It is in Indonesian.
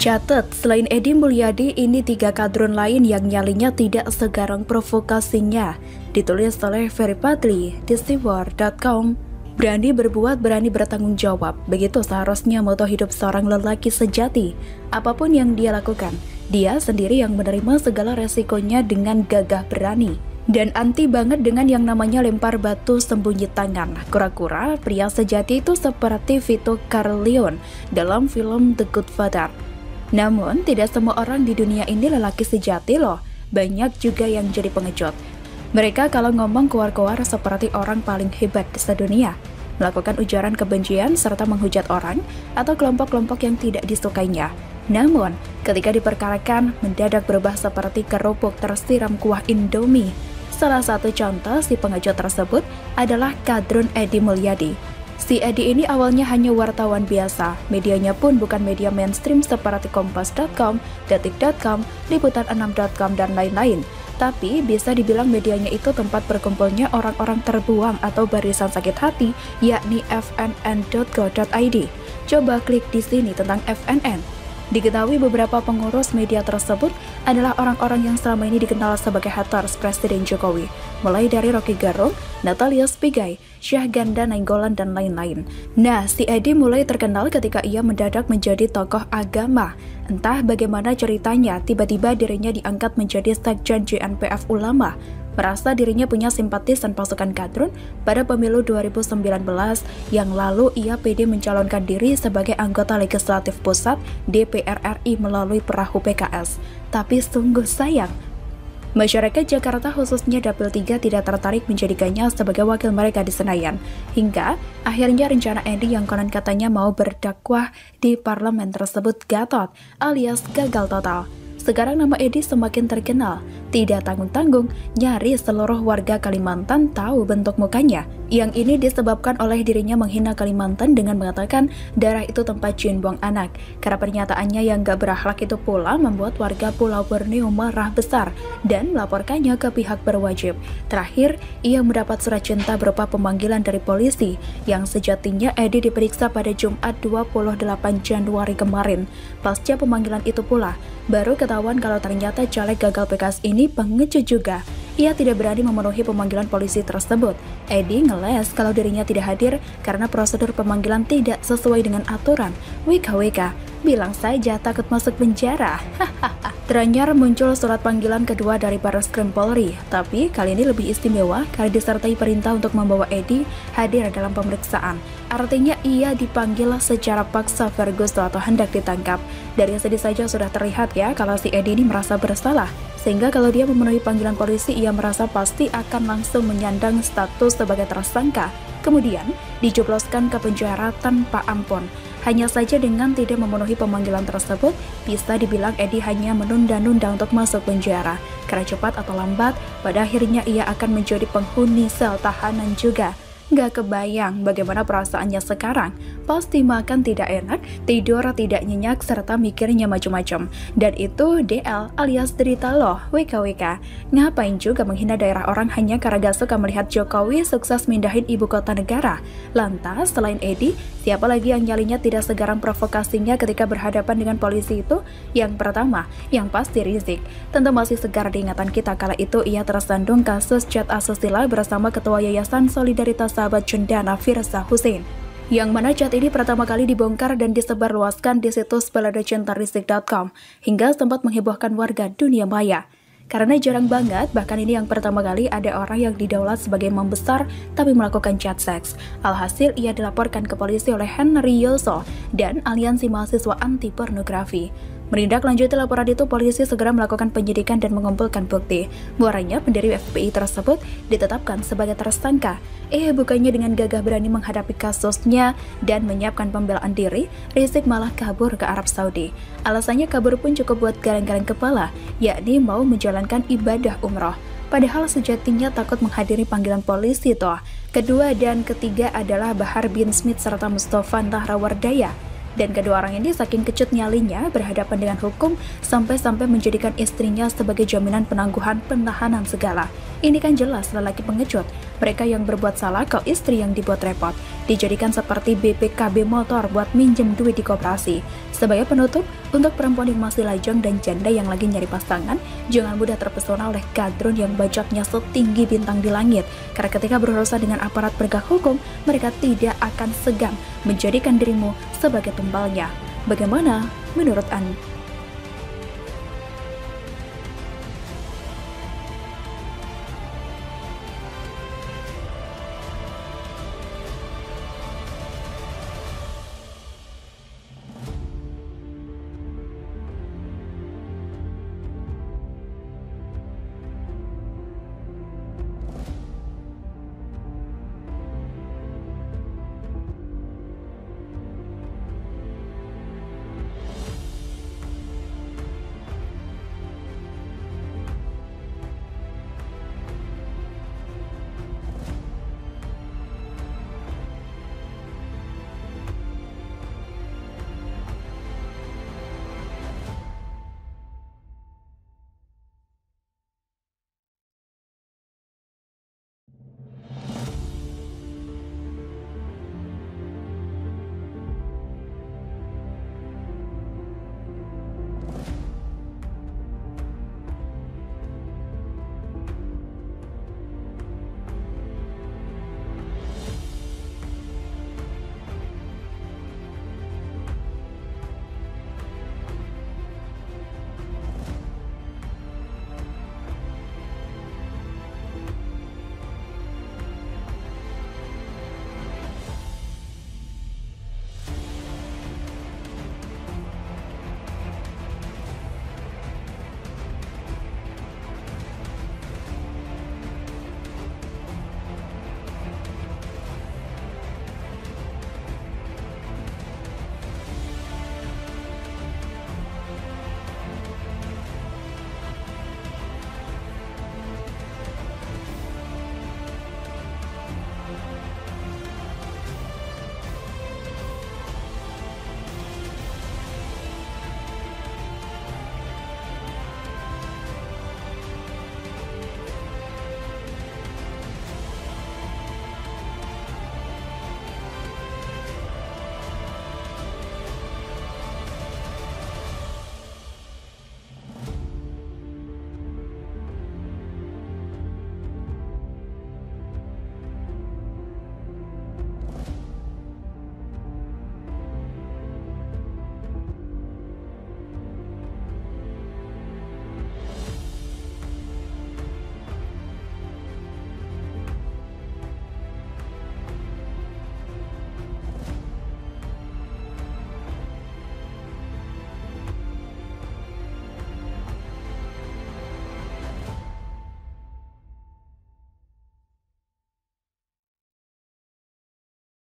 Catat, selain Edi Mulyadi, ini 3 kadrun lain yang nyalinya tidak segarang provokasinya. Ditulis oleh Ferry Fadli di Steward.com. Berani berbuat, berani bertanggung jawab. Begitu seharusnya moto hidup seorang lelaki sejati. Apapun yang dia lakukan, dia sendiri yang menerima segala resikonya dengan gagah berani. Dan anti banget dengan yang namanya lempar batu sembunyi tangan. Kura-kura, pria sejati itu seperti Vito Corleone dalam film The Good Father. Namun, tidak semua orang di dunia ini lelaki sejati loh. Banyak juga yang jadi pengecut. Mereka kalau ngomong keluar-keluar seperti orang paling hebat di sedunia, melakukan ujaran kebencian serta menghujat orang atau kelompok-kelompok yang tidak disukainya. Namun, ketika diperkarakan, mendadak berubah seperti kerupuk tersiram kuah Indomie. Salah satu contoh si pengecut tersebut adalah kadrun Edi Mulyadi. Si Edi ini awalnya hanya wartawan biasa, medianya pun bukan media mainstream seperti Kompas.com, Detik.com, Liputan6.com, dan lain-lain. Tapi bisa dibilang medianya itu tempat berkumpulnya orang-orang terbuang atau barisan sakit hati, yakni fnn.co.id. Coba klik di sini tentang FNN. Diketahui beberapa pengurus media tersebut adalah orang-orang yang selama ini dikenal sebagai haters Presiden Jokowi, mulai dari Rocky Gerung, Natalia Spigai, Syahganda Nainggolan, dan lain-lain. Nah, si Edi mulai terkenal ketika ia mendadak menjadi tokoh agama. Entah bagaimana ceritanya, tiba-tiba dirinya diangkat menjadi sekjen GNPF Ulama. Merasa dirinya punya simpatis dan pasukan kadrun pada pemilu 2019 yang lalu ia pede mencalonkan diri sebagai anggota legislatif pusat DPR RI melalui perahu PKS. Tapi sungguh sayang, masyarakat Jakarta khususnya Dapil 3 tidak tertarik menjadikannya sebagai wakil mereka di Senayan. Hingga akhirnya rencana Edi yang konon katanya mau berdakwah di parlemen tersebut gatot alias gagal total. Sekarang nama Edi semakin terkenal, tidak tanggung-tanggung, nyaris seluruh warga Kalimantan tahu bentuk mukanya. Yang ini disebabkan oleh dirinya menghina Kalimantan dengan mengatakan daerah itu tempat jin buang anak. Karena pernyataannya yang gak berakhlak itu pula membuat warga Pulau Borneo marah besar dan melaporkannya ke pihak berwajib. Terakhir, ia mendapat surat cinta berupa pemanggilan dari polisi, yang sejatinya Edi diperiksa pada Jumat 28 Januari kemarin. Pasca pemanggilan itu pula, baru ketahuan kalau ternyata caleg gagal PKS ini pengecut juga. Ia tidak berani memenuhi pemanggilan polisi tersebut. Edi ngeles kalau dirinya tidak hadir karena prosedur pemanggilan tidak sesuai dengan aturan. WKWK, bilang saja takut masuk penjara. Teranyar muncul surat panggilan kedua dari Barreskrim Polri, tapi kali ini lebih istimewa karena disertai perintah untuk membawa Edi hadir dalam pemeriksaan. Artinya ia dipanggil secara paksa vergus atau hendak ditangkap. Dari sini saja sudah terlihat ya kalau si Edi ini merasa bersalah. Sehingga kalau dia memenuhi panggilan polisi, ia merasa pasti akan langsung menyandang status sebagai tersangka. Kemudian dijebloskan ke penjara tanpa ampun. Hanya saja dengan tidak memenuhi pemanggilan tersebut, bisa dibilang Edi hanya menunda-nunda untuk masuk penjara. Karena cepat atau lambat, pada akhirnya ia akan menjadi penghuni sel tahanan juga. Gak kebayang bagaimana perasaannya sekarang. Pasti makan tidak enak, tidur tidak nyenyak, serta mikirnya macam-macam. Dan itu DL alias derita loh, WKWK. Ngapain juga menghina daerah orang hanya karena gak suka melihat Jokowi sukses mindahin ibu kota negara? Lantas, selain Edi, siapa lagi yang nyalinya tidak segarang provokasinya ketika berhadapan dengan polisi itu? Yang pertama, yang pasti Rizik. Tentu masih segar di ingatan kita kala itu ia tersandung kasus chat asusila bersama Ketua Yayasan Solidaritas Sahabat Cendana Firza Husein. Yang mana chat ini pertama kali dibongkar dan disebarluaskan di situs baladocintaristik.com hingga sempat menghebohkan warga dunia maya. Karena jarang banget, bahkan ini yang pertama kali ada orang yang didaulat sebagai imam besar tapi melakukan chat seks. Alhasil ia dilaporkan ke polisi oleh Henry Yoso dan Aliansi Mahasiswa Anti Pornografi. Menindaklanjuti laporan itu, polisi segera melakukan penyidikan dan mengumpulkan bukti. Muaranya pendiri FPI tersebut ditetapkan sebagai tersangka. Bukannya dengan gagah berani menghadapi kasusnya dan menyiapkan pembelaan diri, Rizik malah kabur ke Arab Saudi. Alasannya kabur pun cukup buat galeng-galeng kepala, yakni mau menjalankan ibadah umroh. Padahal sejatinya takut menghadiri panggilan polisi toh. Kedua dan ketiga adalah Bahar bin Smith serta Mustafa Nahrawardaya. Dan kedua orang ini saking kecut nyalinya berhadapan dengan hukum sampai-sampai menjadikan istrinya sebagai jaminan penangguhan penahanan segala. Ini kan jelas lelaki pengecut. Mereka yang berbuat salah kok istri yang dibuat repot. dijadikan seperti BPKB motor buat minjem duit di koperasi. Sebagai penutup, untuk perempuan yang masih lajang dan janda yang lagi nyari pasangan, jangan mudah terpesona oleh kadrun yang bajaknya setinggi bintang di langit, karena ketika berurusan dengan aparat penegak hukum, mereka tidak akan segan menjadikan dirimu sebagai tumbalnya. Bagaimana menurut Anda?